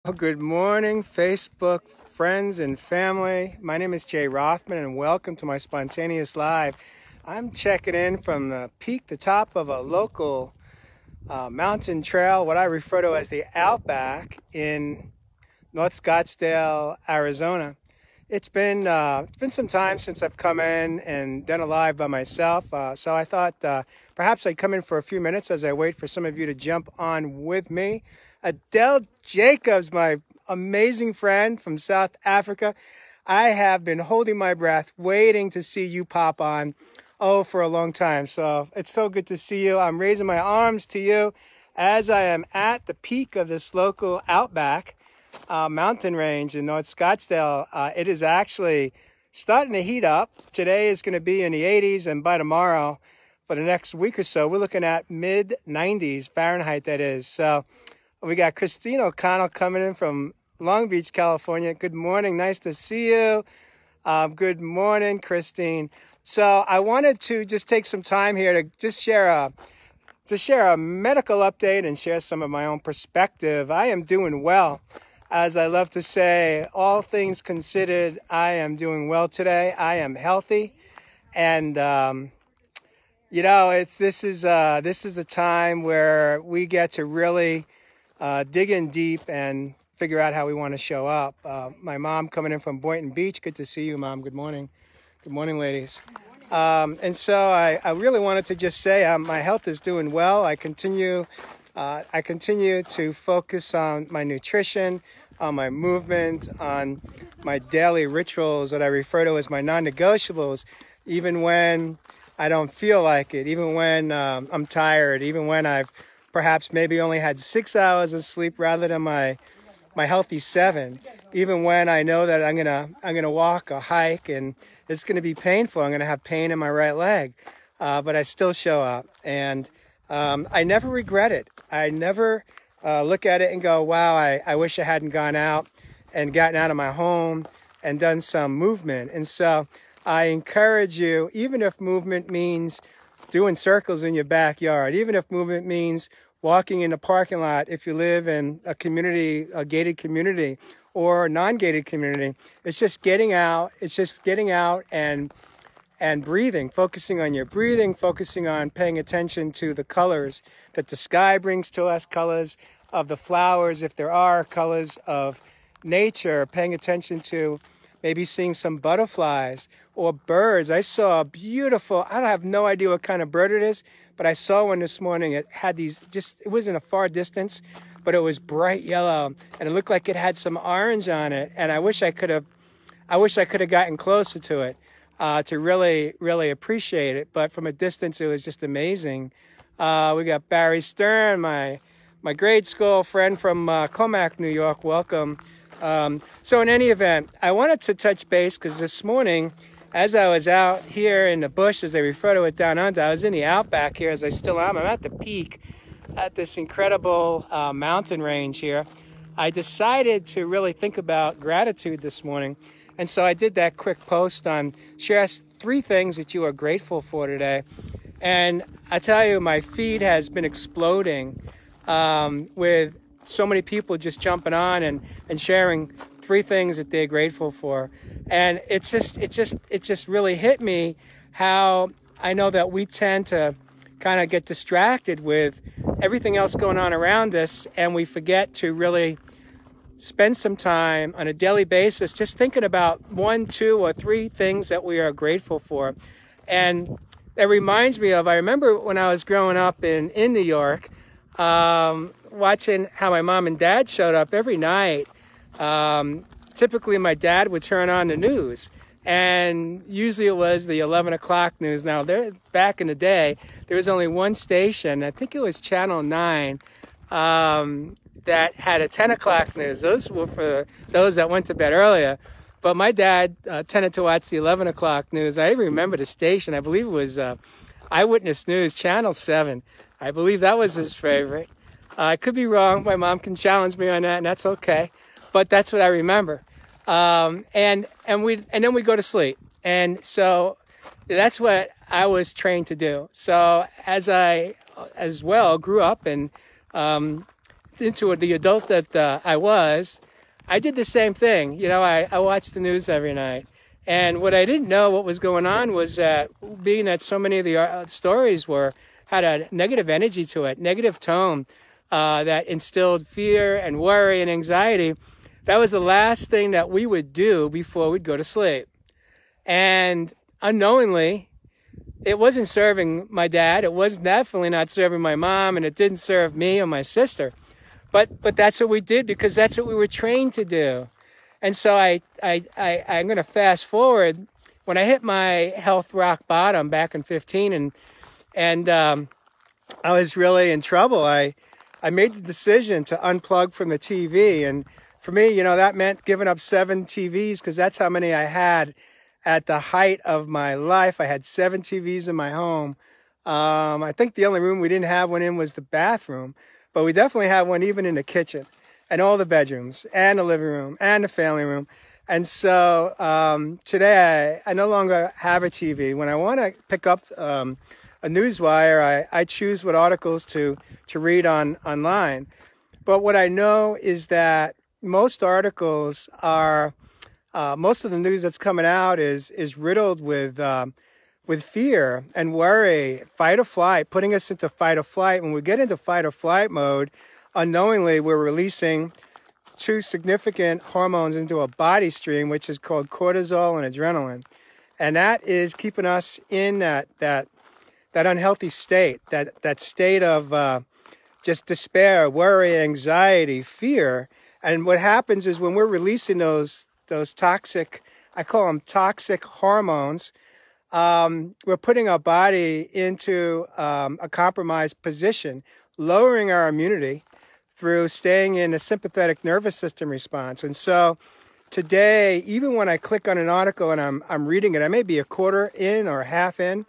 Well, good morning, Facebook friends and family. My name is Jay Rothman, and welcome to my spontaneous live. I'm checking in from the peak, the top of a local mountain trail, what I refer to as the Outback in North Scottsdale, Arizona. It's been some time since I've come in and done a live by myself, so I thought perhaps I'd come in for a few minutes as I wait for some of you to jump on with me. Adele Jacobs, my amazing friend from South Africa. I have been holding my breath, waiting to see you pop on, for a long time. So it's so good to see you. I'm raising my arms to you as I am at the peak of this local Outback mountain range in North Scottsdale. It is actually starting to heat up. Today is going to be in the 80s, and by tomorrow, for the next week or so, we're looking at mid 90s Fahrenheit, that is. So we got Christine O'Connell coming in from Long Beach, California. Good morning. Nice to see you. Good morning, Christine. So I wanted to just take some time here to just share a medical update and share some of my own perspective. I am doing well. As I love to say, all things considered, I am doing well today. I am healthy. And, this is a time where we get to really dig in deep and figure out how we want to show up. My mom coming in from Boynton Beach. Good to see you, Mom. Good morning. Good morning, ladies. And so I really wanted to just say my health is doing well. I continue to focus on my nutrition, on my movement, on my daily rituals that I refer to as my non-negotiables, even when I don't feel like it, even when I'm tired, even when I've perhaps maybe only had 6 hours of sleep rather than my healthy 7, even when I know that I'm gonna walk or hike and it's gonna be painful. I'm gonna have pain in my right leg, but I still show up, and I never regret it. I never look at it and go, wow, I wish I hadn't gone out and gotten out of my home and done some movement. And so I encourage you, even if movement means doing circles in your backyard, even if movement means walking in the parking lot, if you live in a community, a gated community or a non-gated community, it's just getting out. It's just getting out and breathing, focusing on your breathing, focusing on paying attention to the colors that the sky brings to us, colors of the flowers, if there are colors of nature, paying attention to maybe seeing some butterflies or birds. I saw a beautiful, I have no idea what kind of bird it is, but I saw one this morning. It had these, it wasn't a far distance, but it was bright yellow and it looked like it had some orange on it. And I wish I could have gotten closer to it to really, really appreciate it. But from a distance, it was just amazing. We got Barry Stern, my grade school friend from Comac, New York. Welcome. So in any event, I wanted to touch base because this morning, as I was out here in the bush, as they refer to it down under, I was in the Outback here, as I still am. I'm at the peak at this incredible mountain range here. I decided to really think about gratitude this morning. And so I did that quick post on share 3 things that you are grateful for today. And I tell you, my feed has been exploding with so many people just jumping on and sharing 3 things that they're grateful for. And it just really hit me how I know that we tend to kind of get distracted with everything else going on around us, and we forget to really spend some time on a daily basis just thinking about 1, 2, or 3 things that we are grateful for. And that reminds me of, I remember when I was growing up in New York, watching how my mom and dad showed up every night. Typically, my dad would turn on the news, and usually it was the 11 o'clock news. Now, back in the day, there was only one station, I think it was Channel 9, that had a 10 o'clock news. Those were for those that went to bed earlier. But my dad tended to watch the 11 o'clock news. I even remember the station. I believe it was Eyewitness News, Channel 7. I believe that was his favorite. I could be wrong. My mom can challenge me on that, and that's okay. But that's what I remember. And then we go to sleep. And so that's what I was trained to do. So as I, as well, grew up and into the adult that I was, I did the same thing. You know, I watched the news every night. And what I didn't know what was going on was that being that so many of the stories had a negative energy to it, negative tone that instilled fear and worry and anxiety, that was the last thing that we would do before we'd go to sleep. And unknowingly, it wasn't serving my dad. It was definitely not serving my mom, and it didn't serve me or my sister. But that's what we did because that's what we were trained to do. And so I'm going to fast forward. When I hit my health rock bottom back in 15 and I was really in trouble, I made the decision to unplug from the TV. And for me, you know, that meant giving up 7 TVs because that's how many I had at the height of my life. I had 7 TVs in my home. I think the only room we didn't have one in was the bathroom, but we definitely had one even in the kitchen and all the bedrooms and the living room and the family room. And so today I no longer have a TV. When I want to pick up a newswire, I choose what articles to read online. But what I know is that most articles are, most of the news that's coming out is riddled with fear and worry, fight or flight, putting us into fight or flight. When we get into fight or flight mode, unknowingly we're releasing 2 significant hormones into a body stream, which is called cortisol and adrenaline. And that is keeping us in that unhealthy state, that state of just despair, worry, anxiety, fear. And what happens is when we're releasing those toxic, I call them toxic hormones, we're putting our body into a compromised position, lowering our immunity through staying in a sympathetic nervous system response. And so today, even when I click on an article and I'm reading it, I may be a quarter in or half in,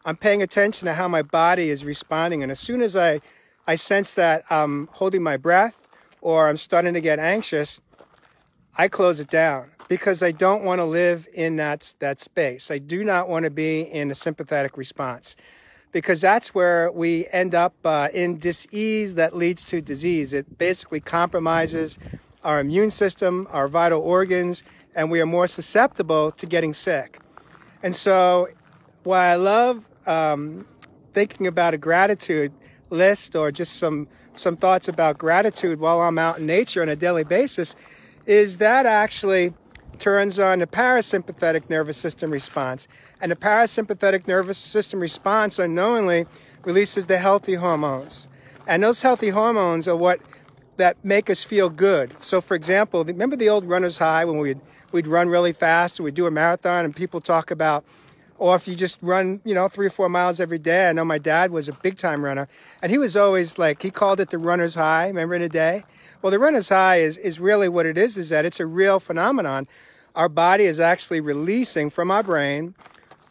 I'm paying attention to how my body is responding. And as soon as I sense that I'm holding my breath or I'm starting to get anxious, I close it down because I don't want to live in that space. I do not want to be in a sympathetic response because that's where we end up in dis-ease that leads to disease. It basically compromises our immune system, our vital organs, and we are more susceptible to getting sick. And so while I love thinking about a gratitude list or just some thoughts about gratitude while I'm out in nature on a daily basis, is that actually turns on the parasympathetic nervous system response. And the parasympathetic nervous system response unknowingly releases the healthy hormones. And those healthy hormones are what that make us feel good. So for example, remember the old runner's high when we'd run really fast, or we'd do a marathon and people talk about, or if you just run, 3 or 4 miles every day. I know my dad was a big time runner and he was always like, he called it the runner's high. Remember in the day? Well, the runner's high is really what it is that it's a real phenomenon. Our body is actually releasing from our brain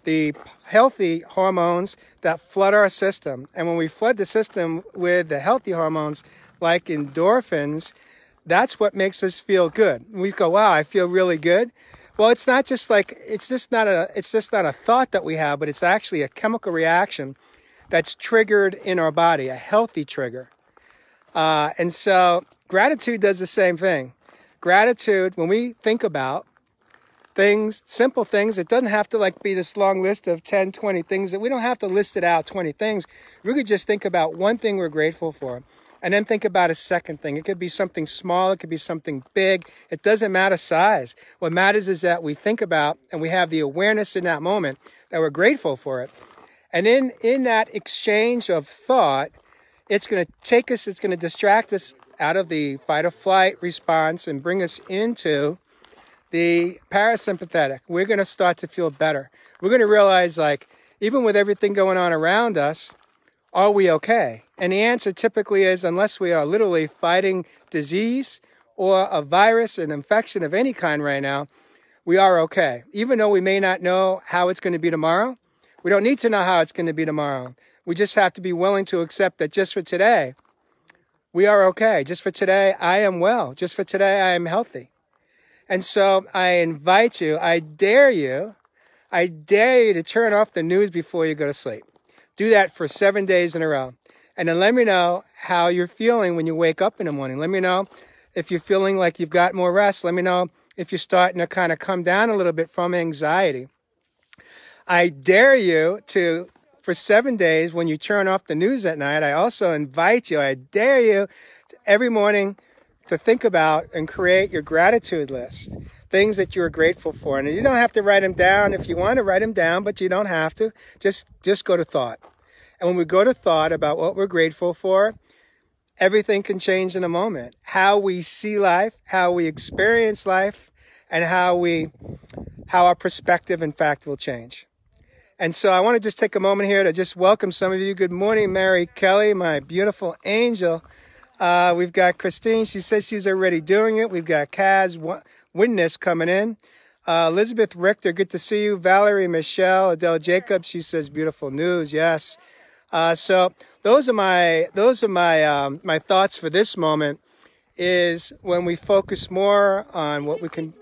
the healthy hormones that flood our system. And when we flood the system with the healthy hormones like endorphins, that's what makes us feel good. We go, wow, I feel really good. Well, it's not just like, it's just not a thought that we have, but it's actually a chemical reaction that's triggered in our body, a healthy trigger. And so gratitude does the same thing. Gratitude, when we think about things, simple things, it doesn't have to be this long list of 10, 20 things. That we don't have to list it out, 20 things. We could just think about one thing we're grateful for. And then think about a second thing. It could be something small. It could be something big. It doesn't matter size. What matters is that we think about and we have the awareness in that moment that we're grateful for it. And in that exchange of thought, it's going to take us, it's going to distract us out of the fight or flight response and bring us into the parasympathetic. We're going to start to feel better. We're going to realize, even with everything going on around us, are we okay? And the answer typically is, unless we are literally fighting disease or a virus, an infection of any kind right now, we are okay. Even though we may not know how it's going to be tomorrow, we don't need to know how it's going to be tomorrow. We just have to be willing to accept that just for today, we are okay. Just for today, I am well. Just for today, I am healthy. And so I invite you, I dare you to turn off the news before you go to sleep. Do that for 7 days in a row. And then let me know how you're feeling when you wake up in the morning. Let me know if you're feeling like you've got more rest. Let me know if you're starting to kind of come down a little bit from anxiety. I dare you to, for 7 days, when you turn off the news at night, I also invite you, I dare you to, every morning to think about and create your gratitude list. Things that you're grateful for. And you don't have to write them down. If you want to write them down, but you don't have to. Just go to thought. And when we go to thought about what we're grateful for, everything can change in a moment. How we see life, how we experience life, and how our perspective, in fact, will change. And so I want to just take a moment here to just welcome some of you. Good morning, Mary Kelly, my beautiful angel. We've got Christine. She says she's already doing it. We've got Kaz Witness coming in. Elizabeth Richter, good to see you. Valerie Michelle, Adele Jacobs, she says beautiful news. Yes. So those are my my thoughts for this moment. Is when we focus more on what we can.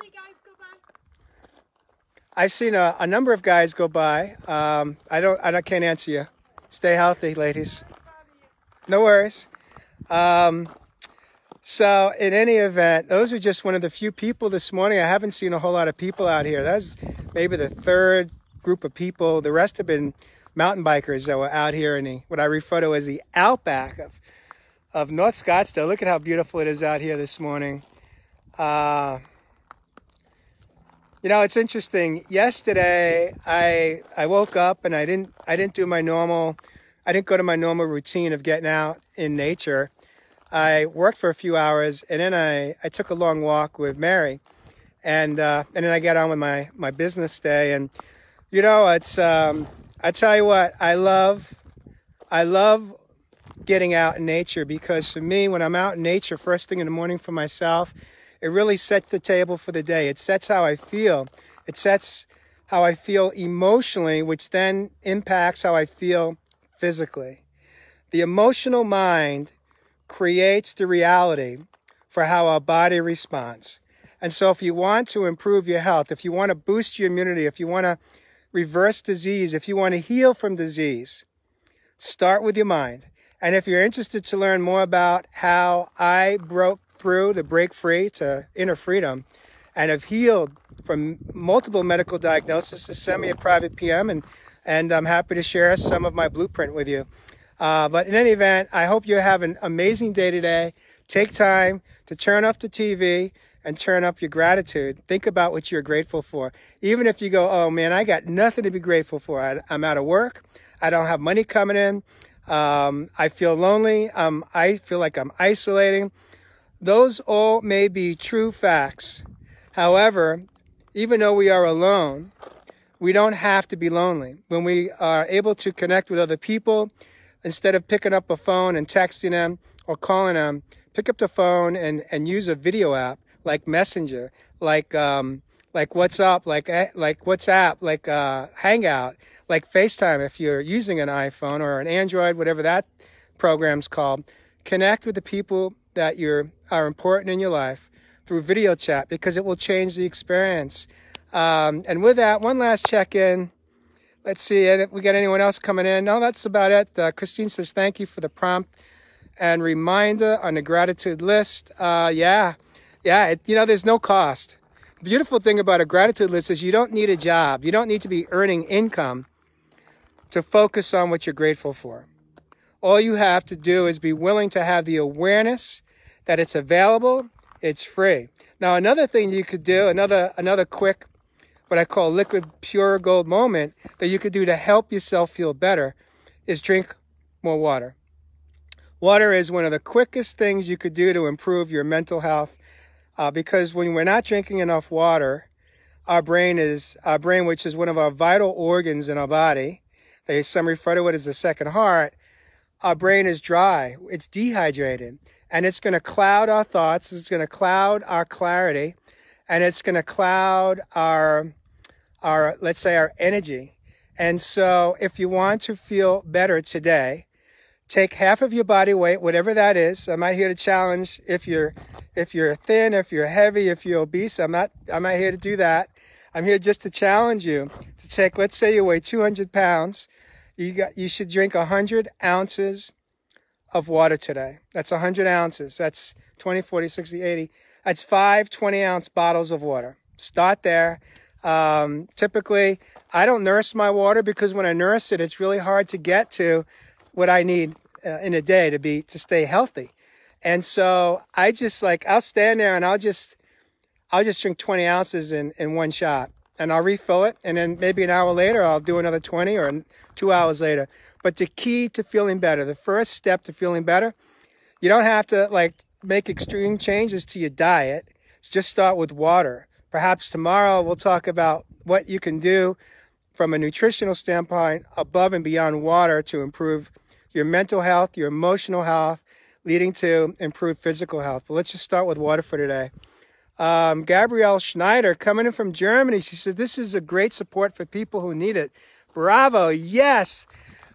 I've seen a number of guys go by. I can't answer you. Stay healthy, ladies. No worries. So in any event, those are just one of the few people this morning. I haven't seen a whole lot of people out here. That's maybe the third group of people. The rest have been mountain bikers that were out here in what I refer to as the outback of North Scottsdale. Look at how beautiful it is out here this morning. You know, it's interesting. Yesterday, I woke up and I didn't go to my normal routine of getting out in nature. I worked for a few hours and then I took a long walk with Mary, and then I got on with my business day. And you know, it's I tell you what, I love getting out in nature, because for me, when I'm out in nature first thing in the morning for myself, it really sets the table for the day. It sets how I feel. It sets how I feel emotionally, which then impacts how I feel physically. The emotional mind creates the reality for how our body responds. And so if you want to improve your health, if you want to boost your immunity, if you want to reverse disease, if you want to heal from disease, start with your mind. And if you're interested to learn more about how I broke through the break free to inner freedom and have healed from multiple medical diagnoses, just send me a private PM and I'm happy to share some of my blueprint with you. But in any event, I hope you have an amazing day today. Take time to turn off the TV and turn up your gratitude. Think about what you're grateful for. Even if you go, oh man, I got nothing to be grateful for. I'm out of work. I don't have money coming in. I feel lonely. I feel like I'm isolating. Those all may be true facts. However, even though we are alone, we don't have to be lonely. When we are able to connect with other people, instead of picking up a phone and texting them or calling them, pick up the phone and use a video app like Messenger, like WhatsApp, like WhatsApp, like Hangout, like FaceTime if you're using an iPhone or an Android, whatever that program's called. Connect with the people that are important in your life through video chat, because it will change the experience. And with that, one last check-in. Let's see if we got anyone else coming in. No, that's about it. Christine says, thank you for the prompt and reminder on the gratitude list. There's no cost. The beautiful thing about a gratitude list is you don't need a job. You don't need to be earning income to focus on what you're grateful for. All you have to do is be willing to have the awareness that it's available, it's free. Now, another thing you could do, another quick, what I call liquid pure gold moment that you could do to help yourself feel better is drink more water. Water is one of the quickest things you could do to improve your mental health, because when we're not drinking enough water, our brain, which is one of our vital organs in our body, some refer to it as the second heart, our brain is dry, it's dehydrated, and it's going to cloud our thoughts, it's going to cloud our clarity, and it's going to cloud our let's say our energy. And so if you want to feel better today, take half of your body weight, whatever that is. I'm not here to challenge if you're thin, if you're heavy, if you're obese. I'm not here to do that. I'm here just to challenge you to take, let's say you weigh 200 pounds. You should drink 100 ounces of water today. That's 100 ounces. That's 20, 40, 60, 80. That's 5 20-ounce bottles of water. Start there. Typically, I don't nurse my water because when I nurse it, it's really hard to get to what I need in a day to stay healthy. And so I just I'll stand there and I'll just drink 20 ounces in one shot, and I'll refill it. And then maybe an hour later, I'll do another 20, or 2 hours later. But the key to feeling better, the first step to feeling better, you don't have to make extreme changes to your diet. Just start with water. Perhaps tomorrow we'll talk about what you can do from a nutritional standpoint above and beyond water to improve your mental health, your emotional health, leading to improved physical health. But let's just start with water for today. Gabrielle Schneider coming in from Germany. She says, this is a great support for people who need it. Bravo. Yes.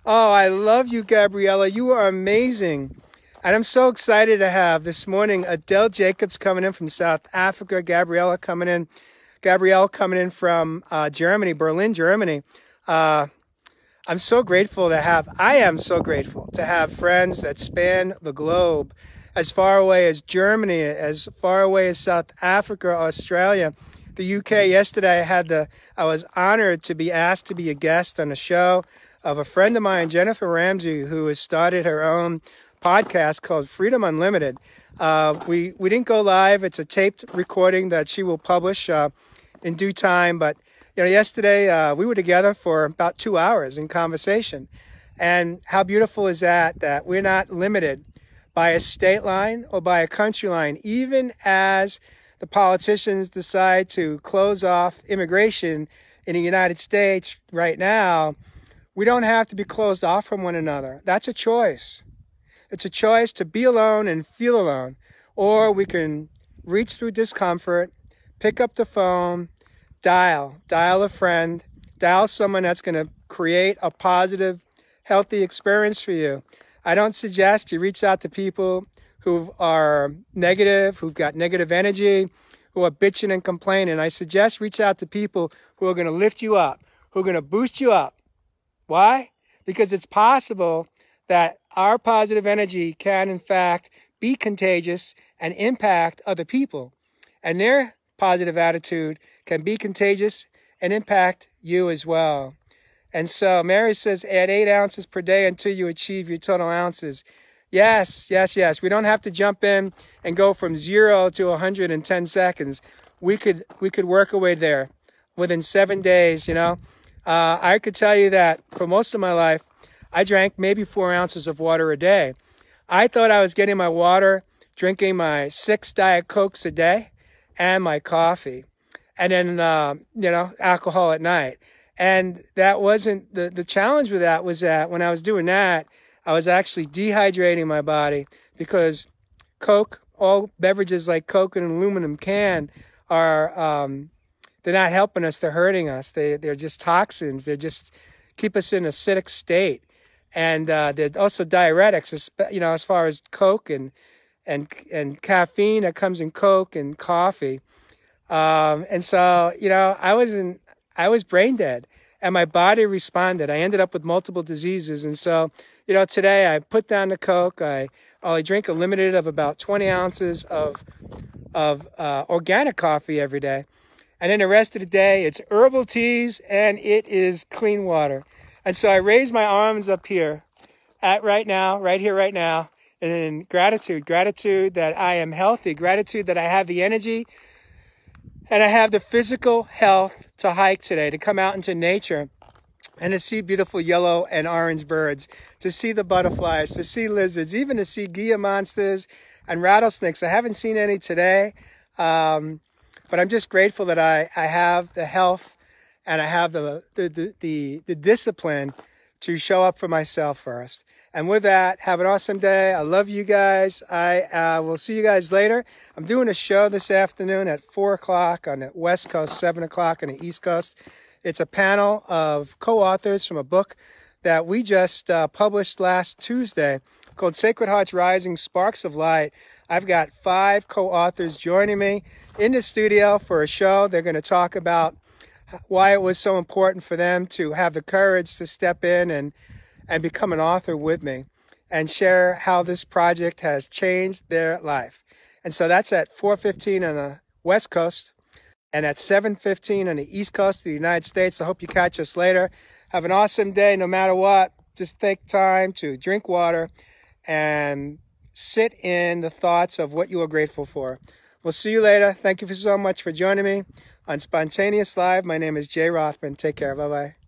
Oh, I love you, Gabriella. You are amazing. And I'm so excited to have this morning Adele Jacobs coming in from South Africa. Gabrielle coming in from Germany, Berlin, Germany. I am so grateful to have friends that span the globe, as far away as Germany, as far away as South Africa, Australia, the UK. Yesterday, I was honored to be asked to be a guest on a show of a friend of mine, Jennifer Ramsey, who has started her own podcast called Freedom Unlimited. We didn't go live. It's a taped recording that she will publish in due time. But yesterday we were together for about 2 hours in conversation. And how beautiful is that we're not limited by a state line or by a country line. Even as the politicians decide to close off immigration in the United States right now, we don't have to be closed off from one another. That's a choice. It's a choice to be alone and feel alone. Or we can reach through discomfort, pick up the phone, dial a friend, dial someone that's going to create a positive, healthy experience for you. I don't suggest you reach out to people who are negative, who've got negative energy, who are bitching and complaining. I suggest reach out to people who are going to lift you up, who are going to boost you up. Why? Because it's possible that our positive energy can, in fact, be contagious and impact other people. And their positive attitude can be contagious and impact you as well. And so Mary says, add 8 ounces per day until you achieve your total ounces. Yes. We don't have to jump in and go from 0 to 100 in 10 seconds. We could work our way there within 7 days, I could tell you that for most of my life, I drank maybe 4 ounces of water a day. I thought I was getting my water, drinking my 6 Diet Cokes a day and my coffee, and then, alcohol at night. And that wasn't, the challenge with that was that when I was doing that, I was actually dehydrating my body, because Coke, all beverages like Coke in an aluminum can are, they're not helping us, they're hurting us. They're just toxins. They just keep us in an acidic state. And they're also diuretics, as far as Coke and caffeine that comes in Coke and coffee. And so, I was brain dead, and my body responded. I ended up with multiple diseases. And so, today I put down the Coke. I only drink a limited of about 20 ounces of organic coffee every day. And then the rest of the day, it's herbal teas and it is clean water. And so I raise my arms up here right now, in gratitude that I am healthy, gratitude that I have the energy and I have the physical health to hike today, to come out into nature and to see beautiful yellow and orange birds, to see the butterflies, to see lizards, even to see Gila monsters and rattlesnakes. I haven't seen any today, but I'm just grateful that I have the health and I have the discipline to show up for myself first. And with that, have an awesome day. I love you guys. I will see you guys later. I'm doing a show this afternoon at 4 o'clock on the West Coast, 7 o'clock on the East Coast. It's a panel of co-authors from a book that we just published last Tuesday called Sacred Hearts Rising, Sparks of Light. I've got 5 co-authors joining me in the studio for a show. They're going to talk about why it was so important for them to have the courage to step in and become an author with me. and share how this project has changed their life. And so that's at 4:15 on the West Coast and at 7:15 on the East Coast of the United States. I hope you catch us later. Have an awesome day no matter what. Just take time to drink water and sit in the thoughts of what you are grateful for. We'll see you later. Thank you so much for joining me on Spontaneous Live. My name is Jay Rothman. Take care. Bye-bye.